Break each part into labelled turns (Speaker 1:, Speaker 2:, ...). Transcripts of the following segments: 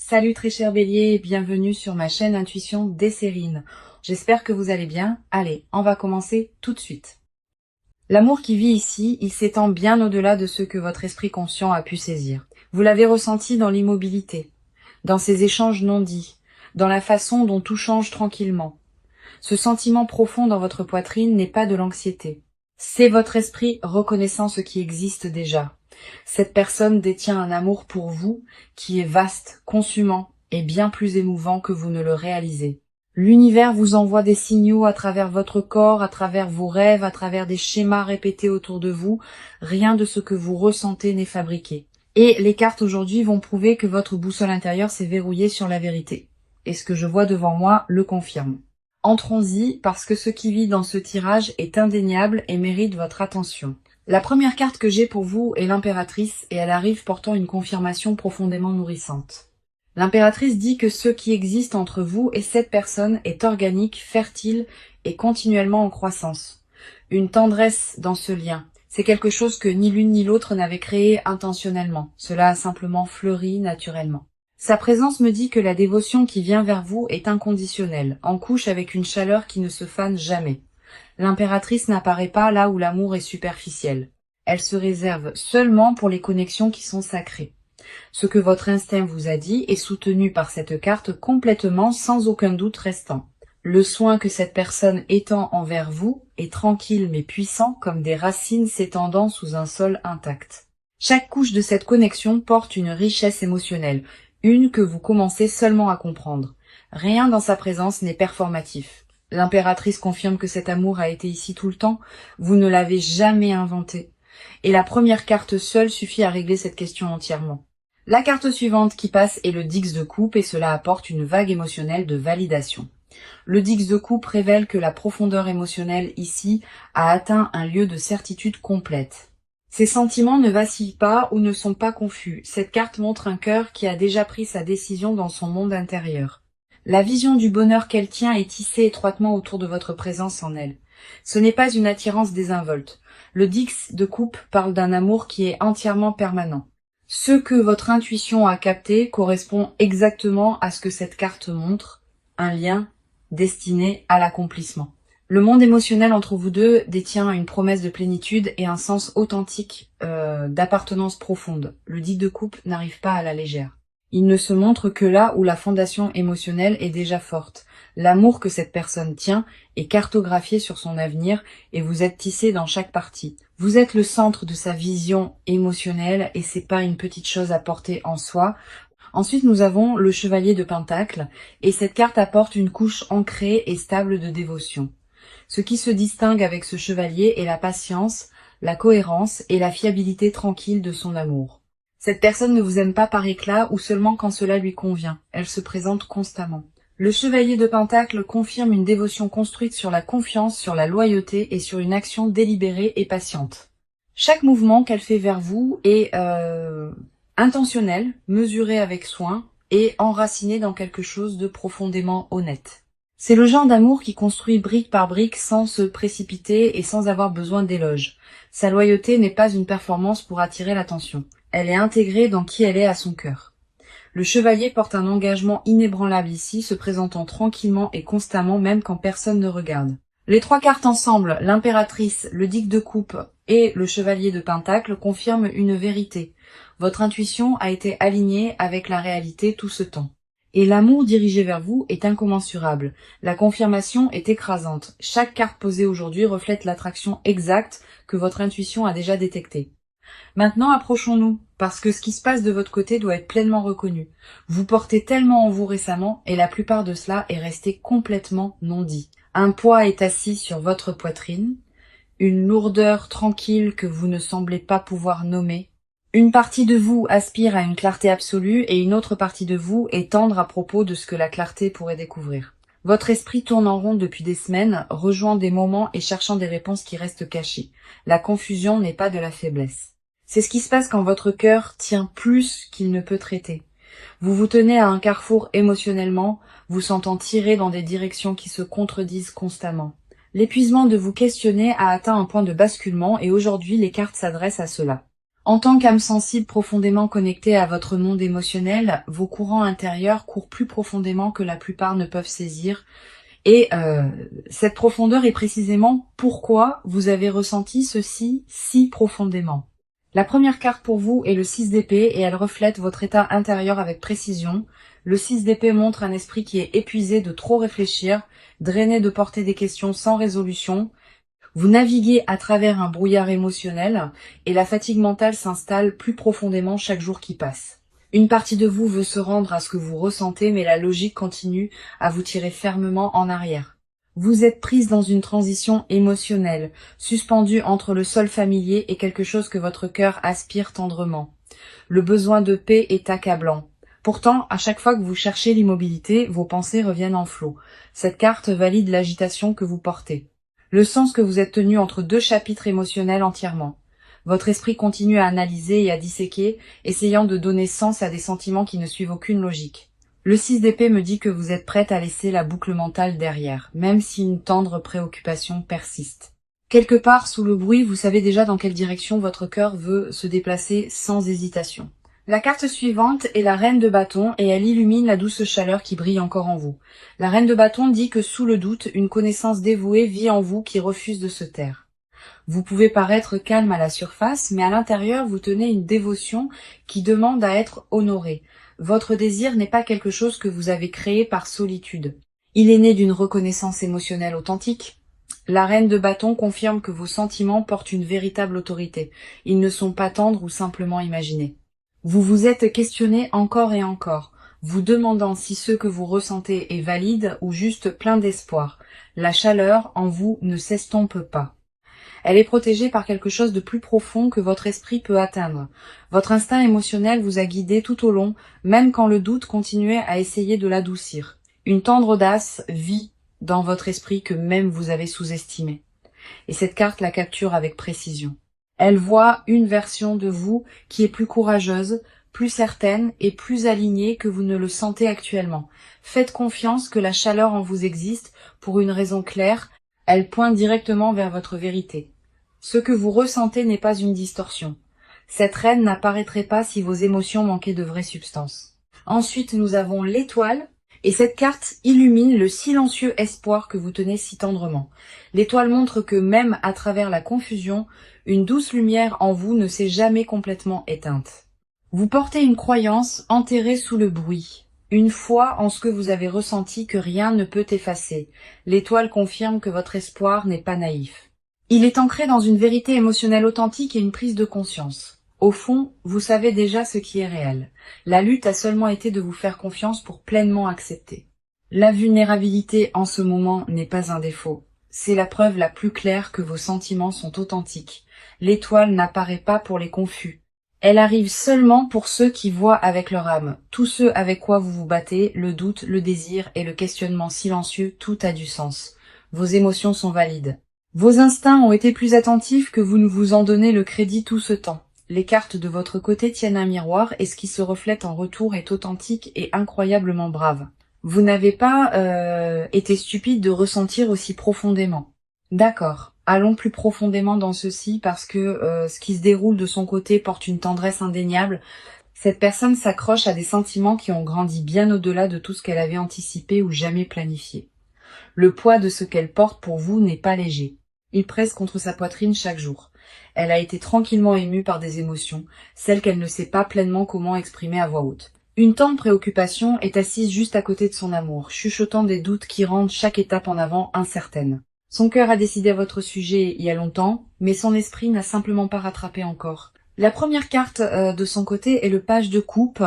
Speaker 1: Salut très cher Bélier, et bienvenue sur ma chaîne Intuition Décérine. J'espère que vous allez bien. Allez, on va commencer tout de suite. L'amour qui vit ici, il s'étend bien au-delà de ce que votre esprit conscient a pu saisir. Vous l'avez ressenti dans l'immobilité, dans ces échanges non dits, dans la façon dont tout change tranquillement. Ce sentiment profond dans votre poitrine n'est pas de l'anxiété. C'est votre esprit reconnaissant ce qui existe déjà. Cette personne détient un amour pour vous qui est vaste, consumant et bien plus émouvant que vous ne le réalisez. L'univers vous envoie des signaux à travers votre corps, à travers vos rêves, à travers des schémas répétés autour de vous. Rien de ce que vous ressentez n'est fabriqué. Et les cartes aujourd'hui vont prouver que votre boussole intérieure s'est verrouillée sur la vérité. Et ce que je vois devant moi le confirme. Entrons-y parce que ce qui vit dans ce tirage est indéniable et mérite votre attention. La première carte que j'ai pour vous est l'impératrice et elle arrive portant une confirmation profondément nourrissante. L'impératrice dit que ce qui existe entre vous et cette personne est organique, fertile et continuellement en croissance. Une tendresse dans ce lien. C'est quelque chose que ni l'une ni l'autre n'avait créé intentionnellement. Cela a simplement fleuri naturellement. Sa présence me dit que la dévotion qui vient vers vous est inconditionnelle, en couche avec une chaleur qui ne se fane jamais. L'impératrice n'apparaît pas là où l'amour est superficiel. Elle se réserve seulement pour les connexions qui sont sacrées. Ce que votre instinct vous a dit est soutenu par cette carte complètement sans aucun doute restant. Le soin que cette personne étend envers vous est tranquille mais puissant comme des racines s'étendant sous un sol intact. Chaque couche de cette connexion porte une richesse émotionnelle, une que vous commencez seulement à comprendre. Rien dans sa présence n'est performatif. L'impératrice confirme que cet amour a été ici tout le temps, vous ne l'avez jamais inventé. Et la première carte seule suffit à régler cette question entièrement. La carte suivante qui passe est le Dix de coupe et cela apporte une vague émotionnelle de validation. Le Dix de coupe révèle que la profondeur émotionnelle ici a atteint un lieu de certitude complète. Ces sentiments ne vacillent pas ou ne sont pas confus. Cette carte montre un cœur qui a déjà pris sa décision dans son monde intérieur. La vision du bonheur qu'elle tient est tissée étroitement autour de votre présence en elle. Ce n'est pas une attirance désinvolte. Le Dix de coupe parle d'un amour qui est entièrement permanent. Ce que votre intuition a capté correspond exactement à ce que cette carte montre, un lien destiné à l'accomplissement. Le monde émotionnel entre vous deux détient une promesse de plénitude et un sens authentique d'appartenance profonde. Le Dix de coupe n'arrive pas à la légère. Il ne se montre que là où la fondation émotionnelle est déjà forte. L'amour que cette personne tient est cartographié sur son avenir et vous êtes tissé dans chaque partie. Vous êtes le centre de sa vision émotionnelle et c'est pas une petite chose à porter en soi. Ensuite, nous avons le Chevalier de Pentacle et cette carte apporte une couche ancrée et stable de dévotion. Ce qui se distingue avec ce chevalier est la patience, la cohérence et la fiabilité tranquille de son amour. Cette personne ne vous aime pas par éclat ou seulement quand cela lui convient. Elle se présente constamment. Le Chevalier de Pentacle confirme une dévotion construite sur la confiance, sur la loyauté et sur une action délibérée et patiente. Chaque mouvement qu'elle fait vers vous est intentionnel, mesuré avec soin et enraciné dans quelque chose de profondément honnête. C'est le genre d'amour qui construit brique par brique sans se précipiter et sans avoir besoin d'éloges. Sa loyauté n'est pas une performance pour attirer l'attention. Elle est intégrée dans qui elle est à son cœur. Le chevalier porte un engagement inébranlable ici, se présentant tranquillement et constamment même quand personne ne regarde. Les trois cartes ensemble, l'impératrice, le Dix de coupe et le Chevalier de Pentacle confirment une vérité. Votre intuition a été alignée avec la réalité tout ce temps. Et l'amour dirigé vers vous est incommensurable. La confirmation est écrasante. Chaque carte posée aujourd'hui reflète l'attraction exacte que votre intuition a déjà détectée. Maintenant, approchons-nous, parce que ce qui se passe de votre côté doit être pleinement reconnu. Vous portez tellement en vous récemment, et la plupart de cela est resté complètement non dit. Un poids est assis sur votre poitrine, une lourdeur tranquille que vous ne semblez pas pouvoir nommer. Une partie de vous aspire à une clarté absolue, et une autre partie de vous est tendre à propos de ce que la clarté pourrait découvrir. Votre esprit tourne en rond depuis des semaines, rejoint des moments et cherchant des réponses qui restent cachées. La confusion n'est pas de la faiblesse. C'est ce qui se passe quand votre cœur tient plus qu'il ne peut traiter. Vous vous tenez à un carrefour émotionnellement, vous sentant tiré dans des directions qui se contredisent constamment. L'épuisement de vous questionner a atteint un point de basculement et aujourd'hui les cartes s'adressent à cela. En tant qu'âme sensible profondément connectée à votre monde émotionnel, vos courants intérieurs courent plus profondément que la plupart ne peuvent saisir. Et cette profondeur est précisément pourquoi vous avez ressenti ceci si profondément. La première carte pour vous est le 6 d'épée et elle reflète votre état intérieur avec précision. Le 6 d'épée montre un esprit qui est épuisé de trop réfléchir, drainé de porter des questions sans résolution. Vous naviguez à travers un brouillard émotionnel et la fatigue mentale s'installe plus profondément chaque jour qui passe. Une partie de vous veut se rendre à ce que vous ressentez, mais la logique continue à vous tirer fermement en arrière. Vous êtes prise dans une transition émotionnelle, suspendue entre le sol familier et quelque chose que votre cœur aspire tendrement. Le besoin de paix est accablant. Pourtant, à chaque fois que vous cherchez l'immobilité, vos pensées reviennent en flot. Cette carte valide l'agitation que vous portez. Le sens que vous êtes tenu entre deux chapitres émotionnels entièrement. Votre esprit continue à analyser et à disséquer, essayant de donner sens à des sentiments qui ne suivent aucune logique. Le 6 d'épée me dit que vous êtes prête à laisser la boucle mentale derrière, même si une tendre préoccupation persiste. Quelque part sous le bruit, vous savez déjà dans quelle direction votre cœur veut se déplacer sans hésitation. La carte suivante est la reine de bâton et elle illumine la douce chaleur qui brille encore en vous. La reine de bâton dit que sous le doute, une connaissance dévouée vit en vous qui refuse de se taire. Vous pouvez paraître calme à la surface, mais à l'intérieur, vous tenez une dévotion qui demande à être honorée. Votre désir n'est pas quelque chose que vous avez créé par solitude. Il est né d'une reconnaissance émotionnelle authentique. La reine de bâton confirme que vos sentiments portent une véritable autorité. Ils ne sont pas tendres ou simplement imaginés. Vous vous êtes questionné encore et encore, vous demandant si ce que vous ressentez est valide ou juste plein d'espoir. La chaleur en vous ne s'estompe pas. Elle est protégée par quelque chose de plus profond que votre esprit peut atteindre. Votre instinct émotionnel vous a guidé tout au long, même quand le doute continuait à essayer de l'adoucir. Une tendre audace vit dans votre esprit que même vous avez sous-estimé. Et cette carte la capture avec précision. Elle voit une version de vous qui est plus courageuse, plus certaine et plus alignée que vous ne le sentez actuellement. Faites confiance que la chaleur en vous existe pour une raison claire. Elle pointe directement vers votre vérité. Ce que vous ressentez n'est pas une distorsion. Cette reine n'apparaîtrait pas si vos émotions manquaient de vraie substance. Ensuite, nous avons l'étoile, et cette carte illumine le silencieux espoir que vous tenez si tendrement. L'étoile montre que même à travers la confusion, une douce lumière en vous ne s'est jamais complètement éteinte. Vous portez une croyance enterrée sous le bruit. Une foi en ce que vous avez ressenti que rien ne peut effacer. L'étoile confirme que votre espoir n'est pas naïf. Il est ancré dans une vérité émotionnelle authentique et une prise de conscience. Au fond, vous savez déjà ce qui est réel. La lutte a seulement été de vous faire confiance pour pleinement accepter. La vulnérabilité en ce moment n'est pas un défaut. C'est la preuve la plus claire que vos sentiments sont authentiques. L'étoile n'apparaît pas pour les confus. Elle arrive seulement pour ceux qui voient avec leur âme. Tous ceux avec quoi vous vous battez, le doute, le désir et le questionnement silencieux, tout a du sens. Vos émotions sont valides. Vos instincts ont été plus attentifs que vous ne vous en donnez le crédit tout ce temps. Les cartes de votre côté tiennent un miroir et ce qui se reflète en retour est authentique et incroyablement brave. Vous n'avez pas été stupide de ressentir aussi profondément. D'accord. Allons plus profondément dans ceci parce que ce qui se déroule de son côté porte une tendresse indéniable. Cette personne s'accroche à des sentiments qui ont grandi bien au-delà de tout ce qu'elle avait anticipé ou jamais planifié. Le poids de ce qu'elle porte pour vous n'est pas léger. Il presse contre sa poitrine chaque jour. Elle a été tranquillement émue par des émotions, celles qu'elle ne sait pas pleinement comment exprimer à voix haute. Une tendre préoccupation est assise juste à côté de son amour, chuchotant des doutes qui rendent chaque étape en avant incertaine. Son cœur a décidé à votre sujet il y a longtemps, mais son esprit n'a simplement pas rattrapé encore. La première carte de son côté est le page de coupe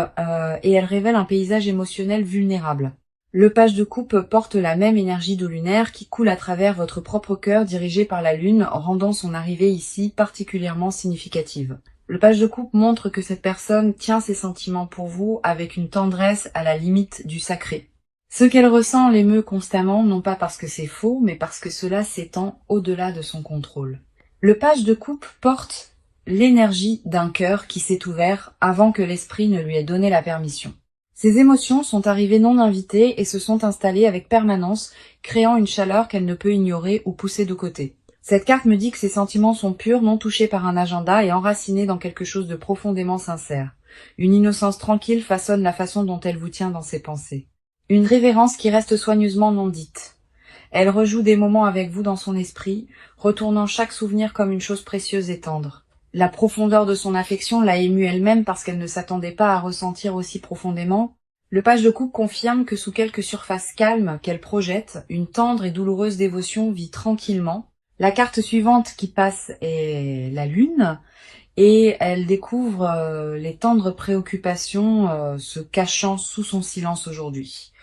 Speaker 1: et elle révèle un paysage émotionnel vulnérable. Le page de coupe porte la même énergie d'eau lunaire qui coule à travers votre propre cœur dirigé par la lune, rendant son arrivée ici particulièrement significative. Le page de coupe montre que cette personne tient ses sentiments pour vous avec une tendresse à la limite du sacré. Ce qu'elle ressent l'émeut constamment, non pas parce que c'est faux, mais parce que cela s'étend au-delà de son contrôle. Le page de coupe porte l'énergie d'un cœur qui s'est ouvert avant que l'esprit ne lui ait donné la permission. Ces émotions sont arrivées non invitées et se sont installées avec permanence, créant une chaleur qu'elle ne peut ignorer ou pousser de côté. Cette carte me dit que ces sentiments sont purs, non touchés par un agenda et enracinés dans quelque chose de profondément sincère. Une innocence tranquille façonne la façon dont elle vous tient dans ses pensées. Une révérence qui reste soigneusement non dite. Elle rejoue des moments avec vous dans son esprit, retournant chaque souvenir comme une chose précieuse et tendre. La profondeur de son affection l'a émue elle-même parce qu'elle ne s'attendait pas à ressentir aussi profondément. Le page de coupe confirme que sous quelques surfaces calmes qu'elle projette, une tendre et douloureuse dévotion vit tranquillement. La carte suivante qui passe est la lune, et elle découvre les tendres préoccupations se cachant sous son silence aujourd'hui.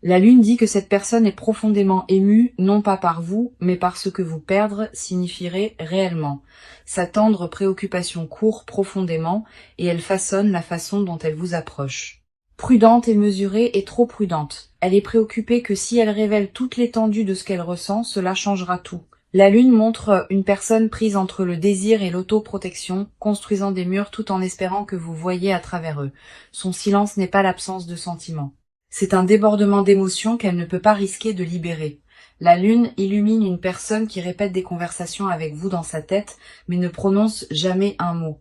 Speaker 1: La lune dit que cette personne est profondément émue, non pas par vous, mais par ce que vous perdre signifierait réellement. Sa tendre préoccupation court profondément, et elle façonne la façon dont elle vous approche. Prudente et mesurée et trop prudente. Elle est préoccupée que si elle révèle toute l'étendue de ce qu'elle ressent, cela changera tout. La lune montre une personne prise entre le désir et l'autoprotection, construisant des murs tout en espérant que vous voyiez à travers eux. Son silence n'est pas l'absence de sentiments. C'est un débordement d'émotions qu'elle ne peut pas risquer de libérer. La lune illumine une personne qui répète des conversations avec vous dans sa tête, mais ne prononce jamais un mot.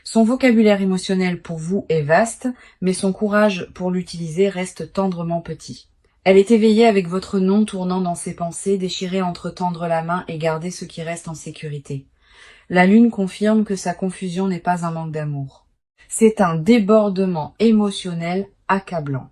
Speaker 1: Son vocabulaire émotionnel pour vous est vaste, mais son courage pour l'utiliser reste tendrement petit. Elle est éveillée avec votre nom tournant dans ses pensées, déchirée entre tendre la main et garder ce qui reste en sécurité. La lune confirme que sa confusion n'est pas un manque d'amour. C'est un débordement émotionnel accablant.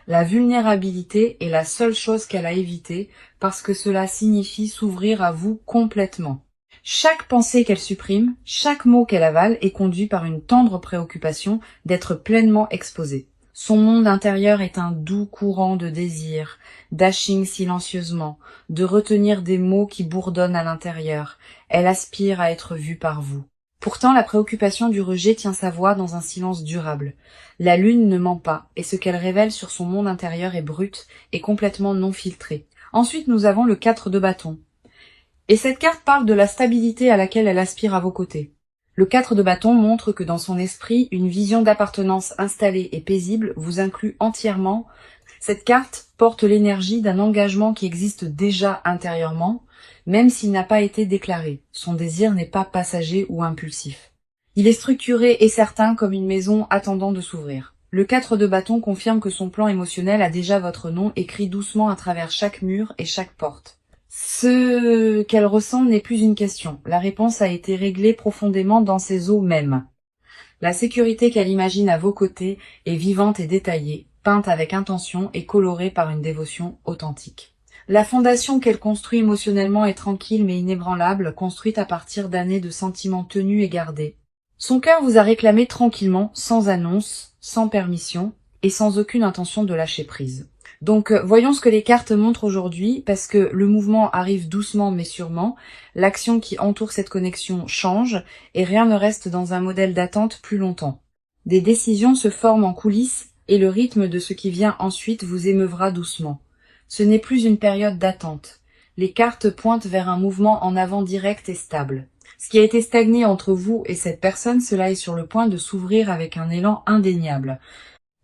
Speaker 1: La vulnérabilité est la seule chose qu'elle a évitée parce que cela signifie s'ouvrir à vous complètement. Chaque pensée qu'elle supprime, chaque mot qu'elle avale est conduit par une tendre préoccupation d'être pleinement exposée. Son monde intérieur est un doux courant de désir, d'aching silencieusement, de retenir des mots qui bourdonnent à l'intérieur. Elle aspire à être vue par vous. Pourtant, la préoccupation du rejet tient sa voix dans un silence durable. La lune ne ment pas, et ce qu'elle révèle sur son monde intérieur est brut et complètement non filtré. Ensuite, nous avons le 4 de bâton. Et cette carte parle de la stabilité à laquelle elle aspire à vos côtés. Le 4 de bâton montre que dans son esprit, une vision d'appartenance installée et paisible vous inclut entièrement. Cette carte porte l'énergie d'un engagement qui existe déjà intérieurement, même s'il n'a pas été déclaré. Son désir n'est pas passager ou impulsif. Il est structuré et certain comme une maison attendant de s'ouvrir. Le 4 de bâton confirme que son plan émotionnel a déjà votre nom écrit doucement à travers chaque mur et chaque porte. Ce qu'elle ressent n'est plus une question. La réponse a été réglée profondément dans ses os mêmes. La sécurité qu'elle imagine à vos côtés est vivante et détaillée, peinte avec intention et colorée par une dévotion authentique. La fondation qu'elle construit émotionnellement est tranquille mais inébranlable, construite à partir d'années de sentiments tenus et gardés. Son cœur vous a réclamé tranquillement, sans annonce, sans permission et sans aucune intention de lâcher prise. Donc voyons ce que les cartes montrent aujourd'hui, parce que le mouvement arrive doucement mais sûrement, l'action qui entoure cette connexion change et rien ne reste dans un modèle d'attente plus longtemps. Des décisions se forment en coulisses et le rythme de ce qui vient ensuite vous émeuvra doucement. Ce n'est plus une période d'attente. Les cartes pointent vers un mouvement en avant direct et stable. Ce qui a été stagné entre vous et cette personne, cela est sur le point de s'ouvrir avec un élan indéniable.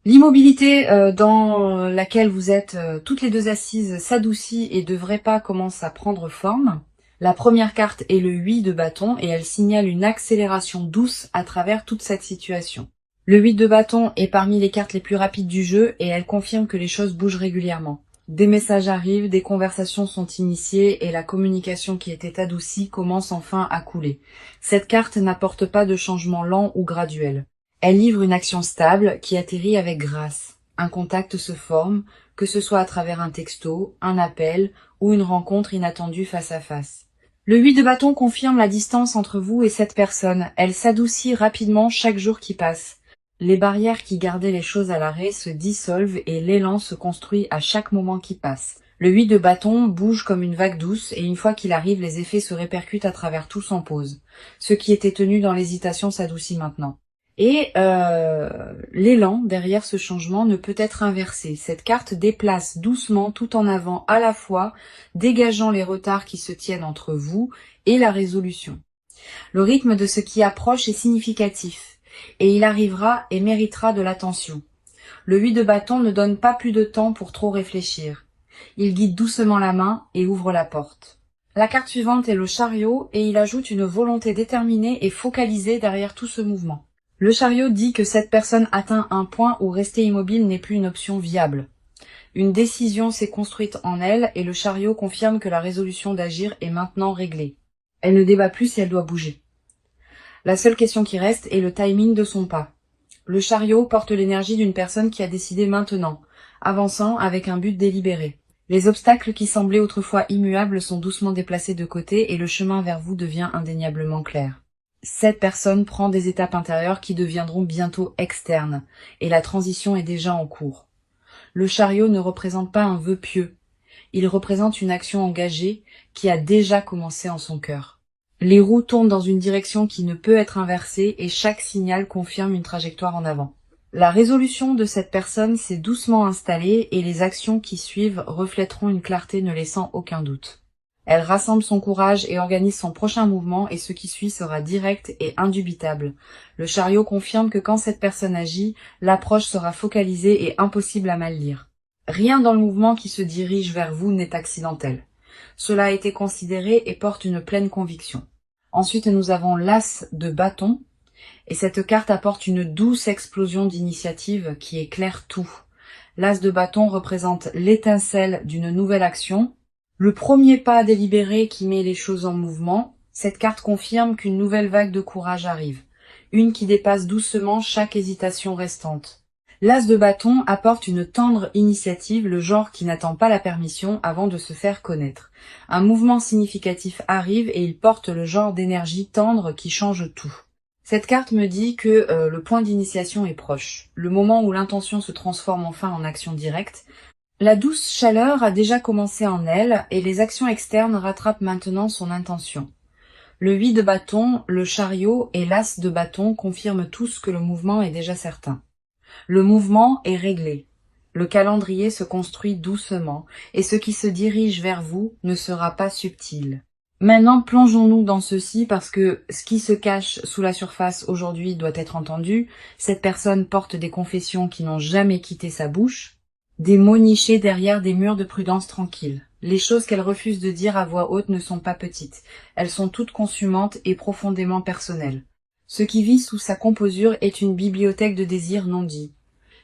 Speaker 1: L'immobilité dans laquelle vous êtes toutes les deux assises s'adoucit et de vrais pas commencent à prendre forme. La première carte est le 8 de bâton et elle signale une accélération douce à travers toute cette situation. Le 8 de bâton est parmi les cartes les plus rapides du jeu et elle confirme que les choses bougent régulièrement. Des messages arrivent, des conversations sont initiées et la communication qui était adoucie commence enfin à couler. Cette carte n'apporte pas de changement lent ou graduel. Elle livre une action stable qui atterrit avec grâce. Un contact se forme, que ce soit à travers un texto, un appel ou une rencontre inattendue face à face. Le 8 de bâton confirme la distance entre vous et cette personne. Elle s'adoucit rapidement chaque jour qui passe. Les barrières qui gardaient les choses à l'arrêt se dissolvent et l'élan se construit à chaque moment qui passe. Le 8 de bâton bouge comme une vague douce et une fois qu'il arrive, les effets se répercutent à travers tout sans pause. Ce qui était tenu dans l'hésitation s'adoucit maintenant. Et l'élan derrière ce changement ne peut être inversé. Cette carte déplace doucement tout en avant à la fois, dégageant les retards qui se tiennent entre vous et la résolution. Le rythme de ce qui approche est significatif, et il arrivera et méritera de l'attention. Le 8 de bâton ne donne pas plus de temps pour trop réfléchir. Il guide doucement la main et ouvre la porte. La carte suivante est le chariot et il ajoute une volonté déterminée et focalisée derrière tout ce mouvement. Le chariot dit que cette personne atteint un point où rester immobile n'est plus une option viable. Une décision s'est construite en elle et le chariot confirme que la résolution d'agir est maintenant réglée. Elle ne débat plus si elle doit bouger. La seule question qui reste est le timing de son pas. Le chariot porte l'énergie d'une personne qui a décidé maintenant, avançant avec un but délibéré. Les obstacles qui semblaient autrefois immuables sont doucement déplacés de côté et le chemin vers vous devient indéniablement clair. Cette personne prend des étapes intérieures qui deviendront bientôt externes, et la transition est déjà en cours. Le chariot ne représente pas un vœu pieux, il représente une action engagée qui a déjà commencé en son cœur. Les roues tournent dans une direction qui ne peut être inversée et chaque signal confirme une trajectoire en avant. La résolution de cette personne s'est doucement installée et les actions qui suivent reflèteront une clarté ne laissant aucun doute. Elle rassemble son courage et organise son prochain mouvement et ce qui suit sera direct et indubitable. Le chariot confirme que quand cette personne agit, l'approche sera focalisée et impossible à mal lire. Rien dans le mouvement qui se dirige vers vous n'est accidentel. Cela a été considéré et porte une pleine conviction. Ensuite, nous avons l'as de bâton. Et cette carte apporte une douce explosion d'initiative qui éclaire tout. L'as de bâton représente l'étincelle d'une nouvelle action, le premier pas délibéré qui met les choses en mouvement. Cette carte confirme qu'une nouvelle vague de courage arrive, une qui dépasse doucement chaque hésitation restante. L'as de bâton apporte une tendre initiative, le genre qui n'attend pas la permission avant de se faire connaître. Un mouvement significatif arrive et il porte le genre d'énergie tendre qui change tout. Cette carte me dit que le point d'initiation est proche, le moment où l'intention se transforme enfin en action directe. La douce chaleur a déjà commencé en elle et les actions externes rattrapent maintenant son intention. Le 8 de bâton, le chariot et l'as de bâton confirment tous que le mouvement est déjà certain. Le mouvement est réglé. Le calendrier se construit doucement et ce qui se dirige vers vous ne sera pas subtil. Maintenant, plongeons-nous dans ceci parce que ce qui se cache sous la surface aujourd'hui doit être entendu. Cette personne porte des confessions qui n'ont jamais quitté sa bouche, des mots nichés derrière des murs de prudence tranquille. Les choses qu'elle refuse de dire à voix haute ne sont pas petites. Elles sont toutes consumantes et profondément personnelles. Ce qui vit sous sa composure est une bibliothèque de désirs non dits.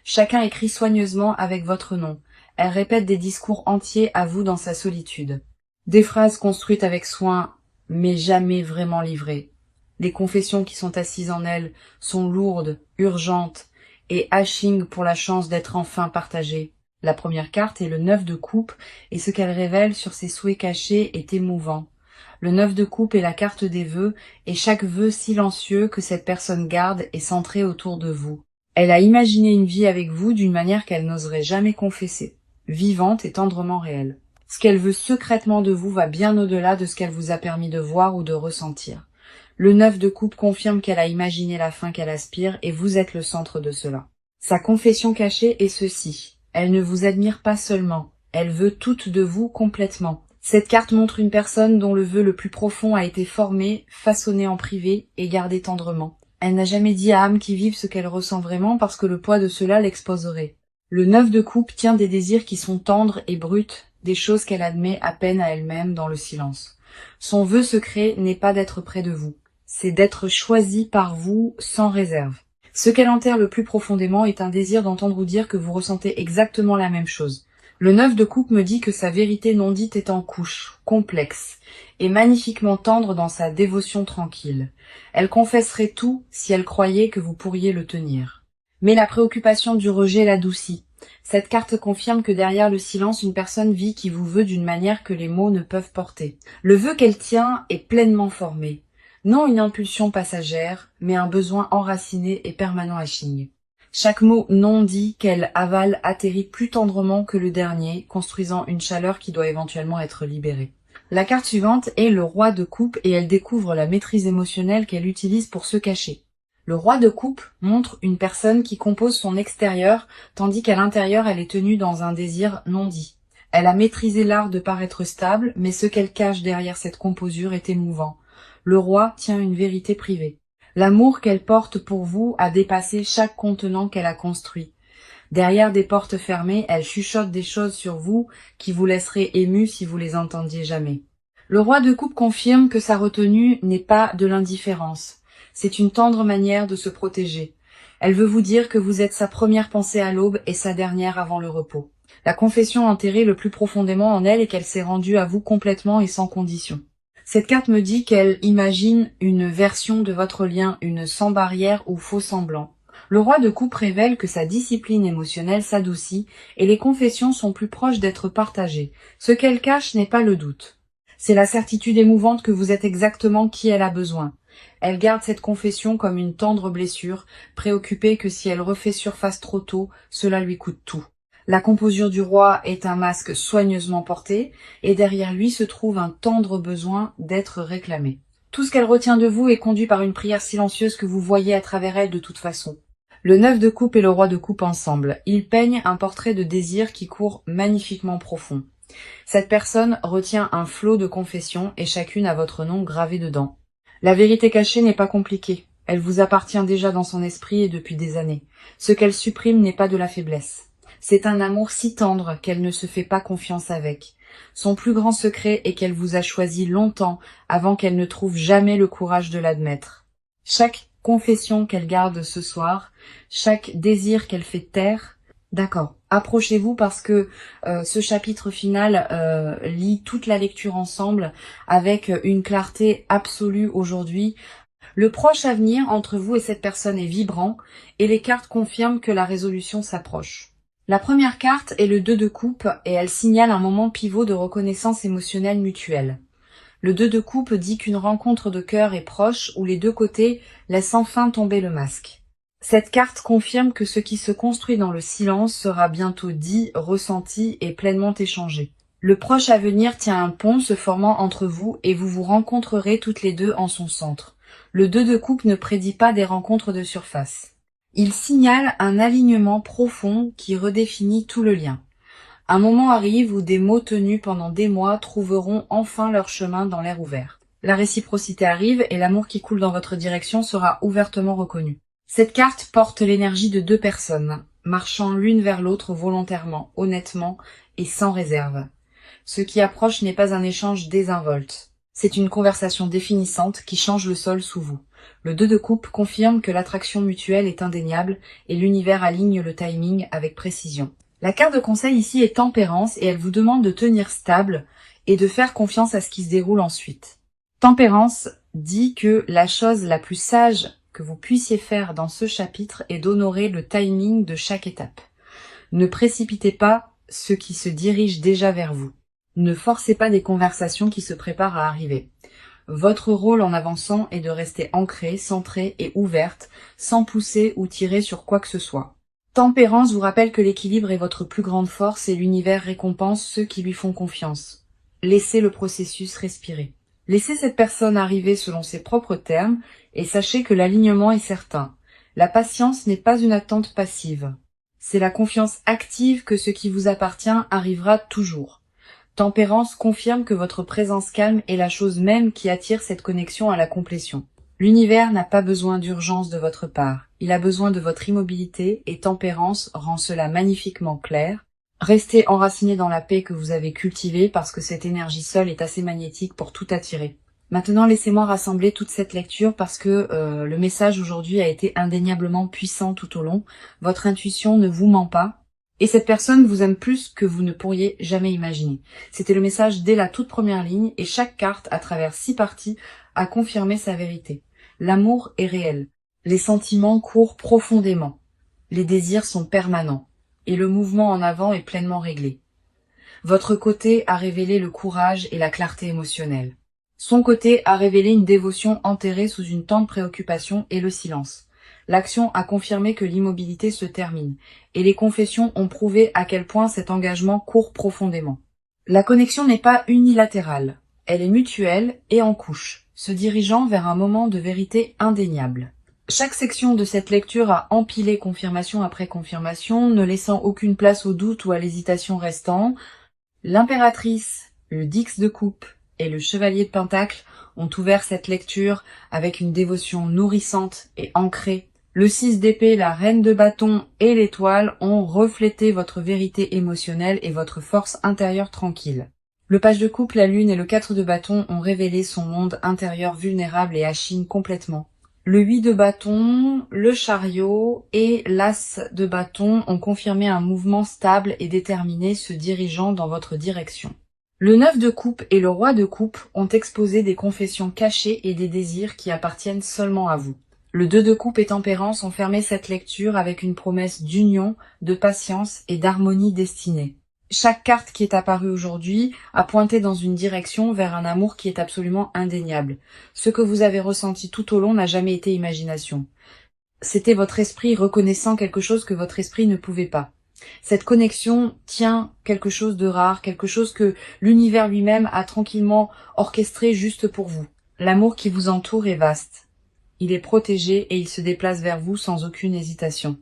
Speaker 1: Chacun écrit soigneusement avec votre nom. Elle répète des discours entiers à vous dans sa solitude. Des phrases construites avec soin, mais jamais vraiment livrées. Les confessions qui sont assises en elle sont lourdes, urgentes, et hashing pour la chance d'être enfin partagées. La première carte est le 9 de coupe, et ce qu'elle révèle sur ses souhaits cachés est émouvant. Le 9 de coupe est la carte des vœux, et chaque vœu silencieux que cette personne garde est centré autour de vous. Elle a imaginé une vie avec vous d'une manière qu'elle n'oserait jamais confesser, vivante et tendrement réelle. Ce qu'elle veut secrètement de vous va bien au-delà de ce qu'elle vous a permis de voir ou de ressentir. Le 9 de coupe confirme qu'elle a imaginé la fin qu'elle aspire et vous êtes le centre de cela. Sa confession cachée est ceci. Elle ne vous admire pas seulement, elle veut toute de vous complètement. Cette carte montre une personne dont le vœu le plus profond a été formé, façonné en privé et gardé tendrement. Elle n'a jamais dit à âme qui vive ce qu'elle ressent vraiment parce que le poids de cela l'exposerait. Le 9 de coupe tient des désirs qui sont tendres et bruts, des choses qu'elle admet à peine à elle-même dans le silence. Son vœu secret n'est pas d'être près de vous, c'est d'être choisi par vous sans réserve. Ce qu'elle enterre le plus profondément est un désir d'entendre vous dire que vous ressentez exactement la même chose. Le 9 de coupe me dit que sa vérité non dite est en couche, complexe, et magnifiquement tendre dans sa dévotion tranquille. Elle confesserait tout si elle croyait que vous pourriez le tenir. Mais la préoccupation du rejet l'adoucit. Cette carte confirme que derrière le silence, une personne vit qui vous veut d'une manière que les mots ne peuvent porter. Le vœu qu'elle tient est pleinement formé. Non une impulsion passagère, mais un besoin enraciné et permanent à chigner. Chaque mot non dit qu'elle avale atterrit plus tendrement que le dernier, construisant une chaleur qui doit éventuellement être libérée. La carte suivante est le roi de coupe et elle découvre la maîtrise émotionnelle qu'elle utilise pour se cacher. Le roi de coupe montre une personne qui compose son extérieur, tandis qu'à l'intérieur elle est tenue dans un désir non dit. Elle a maîtrisé l'art de paraître stable, mais ce qu'elle cache derrière cette composure est émouvant. Le roi tient une vérité privée. L'amour qu'elle porte pour vous a dépassé chaque contenant qu'elle a construit. Derrière des portes fermées, elle chuchote des choses sur vous qui vous laisseraient ému si vous les entendiez jamais. Le roi de coupe confirme que sa retenue n'est pas de l'indifférence. C'est une tendre manière de se protéger. Elle veut vous dire que vous êtes sa première pensée à l'aube et sa dernière avant le repos. La confession enterrée le plus profondément en elle est qu'elle s'est rendue à vous complètement et sans condition. Cette carte me dit qu'elle imagine une version de votre lien, une sans barrière ou faux semblant. Le roi de coupe révèle que sa discipline émotionnelle s'adoucit et les confessions sont plus proches d'être partagées. Ce qu'elle cache n'est pas le doute. C'est la certitude émouvante que vous êtes exactement qui elle a besoin. Elle garde cette confession comme une tendre blessure, préoccupée que si elle refait surface trop tôt, cela lui coûte tout. La composure du roi est un masque soigneusement porté, et derrière lui se trouve un tendre besoin d'être réclamé. Tout ce qu'elle retient de vous est conduit par une prière silencieuse que vous voyez à travers elle de toute façon. Le 9 de coupe et le roi de coupe ensemble. Ils peignent un portrait de désir qui court magnifiquement profond. Cette personne retient un flot de confessions et chacune a votre nom gravé dedans. La vérité cachée n'est pas compliquée. Elle vous appartient déjà dans son esprit et depuis des années. Ce qu'elle supprime n'est pas de la faiblesse. C'est un amour si tendre qu'elle ne se fait pas confiance avec. Son plus grand secret est qu'elle vous a choisi longtemps avant qu'elle ne trouve jamais le courage de l'admettre. Chaque confession qu'elle garde ce soir, chaque désir qu'elle fait taire, d'accord, approchez-vous parce que ce chapitre final lit toute la lecture ensemble avec une clarté absolue aujourd'hui. Le proche avenir entre vous et cette personne est vibrant et les cartes confirment que la résolution s'approche. La première carte est le 2 de coupe et elle signale un moment pivot de reconnaissance émotionnelle mutuelle. Le 2 de coupe dit qu'une rencontre de cœur est proche où les deux côtés laissent enfin tomber le masque. Cette carte confirme que ce qui se construit dans le silence sera bientôt dit, ressenti et pleinement échangé. Le proche avenir tient un pont se formant entre vous et vous vous rencontrerez toutes les deux en son centre. Le 2 de coupe ne prédit pas des rencontres de surface. Il signale un alignement profond qui redéfinit tout le lien. Un moment arrive où des mots tenus pendant des mois trouveront enfin leur chemin dans l'air ouvert. La réciprocité arrive et l'amour qui coule dans votre direction sera ouvertement reconnu. Cette carte porte l'énergie de deux personnes, marchant l'une vers l'autre volontairement, honnêtement et sans réserve. Ce qui approche n'est pas un échange désinvolte. C'est une conversation définissante qui change le sol sous vous. Le 2 de coupe confirme que l'attraction mutuelle est indéniable et l'univers aligne le timing avec précision. La carte de conseil ici est tempérance et elle vous demande de tenir stable et de faire confiance à ce qui se déroule ensuite. Tempérance dit que la chose la plus sage que vous puissiez faire dans ce chapitre est d'honorer le timing de chaque étape. Ne précipitez pas ce qui se dirige déjà vers vous. Ne forcez pas des conversations qui se préparent à arriver. Votre rôle en avançant est de rester ancrée, centrée et ouverte, sans pousser ou tirer sur quoi que ce soit. Tempérance vous rappelle que l'équilibre est votre plus grande force et l'univers récompense ceux qui lui font confiance. Laissez le processus respirer. Laissez cette personne arriver selon ses propres termes et sachez que l'alignement est certain. La patience n'est pas une attente passive. C'est la confiance active que ce qui vous appartient arrivera toujours. Tempérance confirme que votre présence calme est la chose même qui attire cette connexion à la complétion. L'univers n'a pas besoin d'urgence de votre part. Il a besoin de votre immobilité et Tempérance rend cela magnifiquement clair. Restez enraciné dans la paix que vous avez cultivée parce que cette énergie seule est assez magnétique pour tout attirer. Maintenant, laissez-moi rassembler toute cette lecture parce que le message aujourd'hui a été indéniablement puissant tout au long. Votre intuition ne vous ment pas. Et cette personne vous aime plus que vous ne pourriez jamais imaginer. C'était le message dès la toute première ligne et chaque carte, à travers 6 parties, a confirmé sa vérité. L'amour est réel. Les sentiments courent profondément. Les désirs sont permanents. Et le mouvement en avant est pleinement réglé. Votre côté a révélé le courage et la clarté émotionnelle. Son côté a révélé une dévotion enterrée sous une tendre préoccupation et le silence. L'action a confirmé que l'immobilité se termine, et les confessions ont prouvé à quel point cet engagement court profondément. La connexion n'est pas unilatérale, elle est mutuelle et en couche, se dirigeant vers un moment de vérité indéniable. Chaque section de cette lecture a empilé confirmation après confirmation, ne laissant aucune place au doute ou à l'hésitation restant. L'impératrice, le Dix de coupe et le chevalier de pentacle ont ouvert cette lecture avec une dévotion nourrissante et ancrée. Le 6 d'épée, la reine de bâton et l'étoile ont reflété votre vérité émotionnelle et votre force intérieure tranquille. Le page de coupe, la lune et le 4 de bâton ont révélé son monde intérieur vulnérable et achine complètement. Le 8 de bâton, le chariot et l'as de bâton ont confirmé un mouvement stable et déterminé se dirigeant dans votre direction. Le 9 de coupe et le roi de coupe ont exposé des confessions cachées et des désirs qui appartiennent seulement à vous. Le 2 de coupe et tempérance ont fermé cette lecture avec une promesse d'union, de patience et d'harmonie destinée. Chaque carte qui est apparue aujourd'hui a pointé dans une direction vers un amour qui est absolument indéniable. Ce que vous avez ressenti tout au long n'a jamais été imagination. C'était votre esprit reconnaissant quelque chose que votre esprit ne pouvait pas. Cette connexion tient quelque chose de rare, quelque chose que l'univers lui-même a tranquillement orchestré juste pour vous. L'amour qui vous entoure est vaste. Il est protégé et il se déplace vers vous sans aucune hésitation.